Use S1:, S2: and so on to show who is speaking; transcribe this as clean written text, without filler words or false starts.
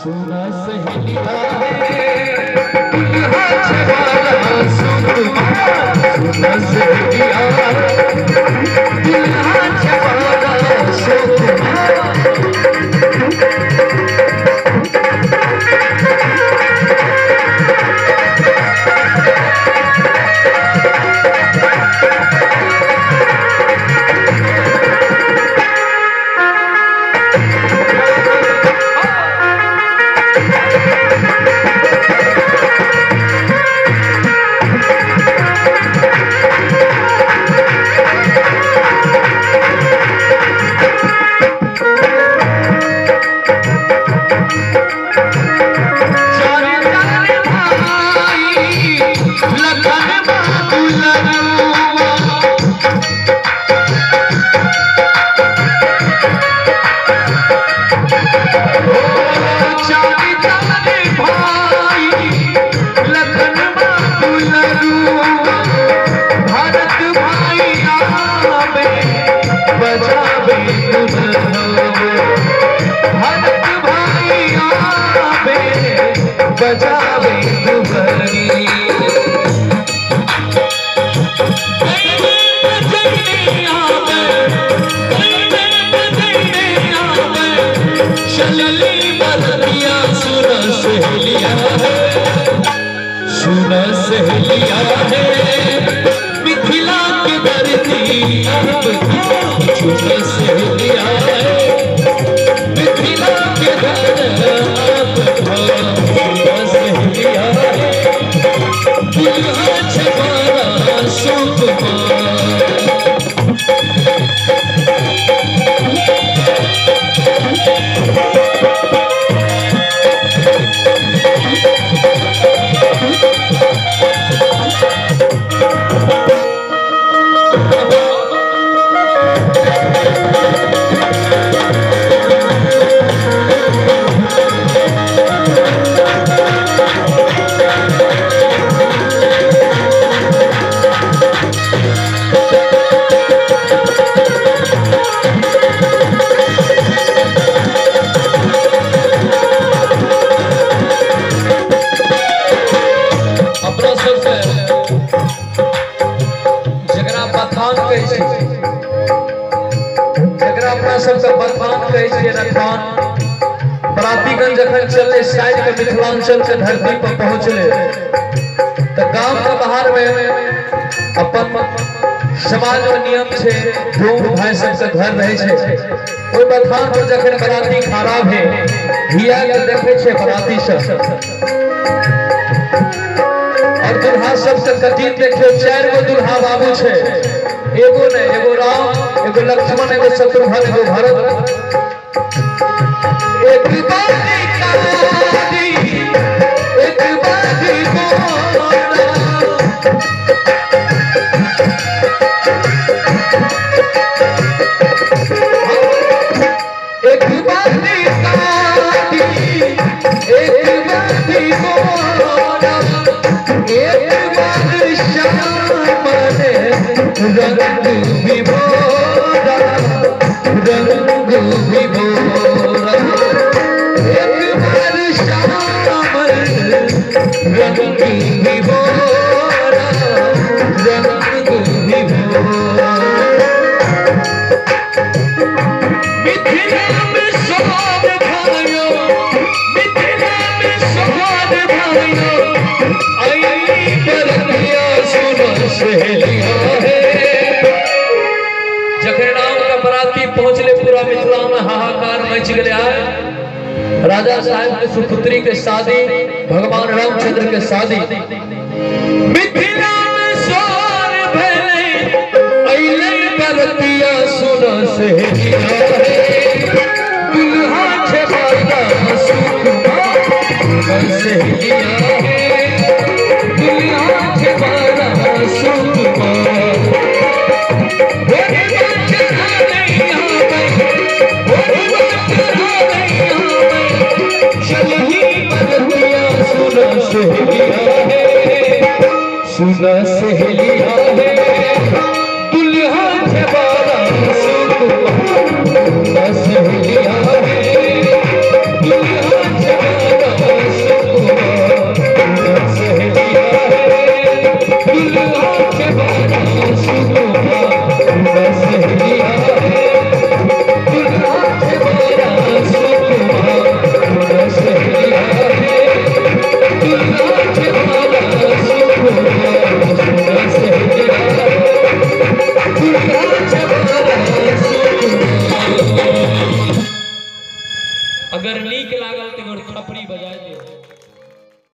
S1: सुना सहेलिया दुल्हा छवारा सुकुमार सुना सहेलिया दुल्हा छवारा सुकुमार बजावे दुबरी चलली बदलिया सुना सहेलिया सुना सहेलिया है मिथिला की धरती सुना सहेलिया है मिथिला की धरती दुल्हा छवारा सुकुमार बरातीगंज जखन चले साइड के मिथिलांचल के धरती पर पहुंचले तो गांव के बाहर में अपन समाज में नियम छे धूम भाई सब के घर रहे छे ओइ बथान पर जखन बराती खड़ा है हिया के देखे छे बराती सब और दुल्हा सब से कथित देखे 4 गो दुल्हा बाबू छे एगो ने एगो राम एगो लक्ष्मण एगो शत्रुघ्न एगो भरत एक बारी कारी एक बारी मोरा एक बारी कारी एक बारी मोरा एक बारी श्याम रंग विभोरा रंग विभोरा रंग विभोरा रंग विभोरा मिथिला में सोहाग भाइयो मिथिला में सोहाग भाइयो आई बरतिया सुना सहेलिया है जखन राम का बराती पहुंचले पूरा मिथिला में हाहाकार मच गया है राजा साहब के सुपुत्री के शादी भगवान रामचंद्र के शादी मिथिला में सोर भले अइलन बरतिया सुना सहेलिया है दुल्हा छवारा सुकुमार सहेलिया है दुल्हा छवारा सुकुमार चलही बदलिया सुना सहेलिया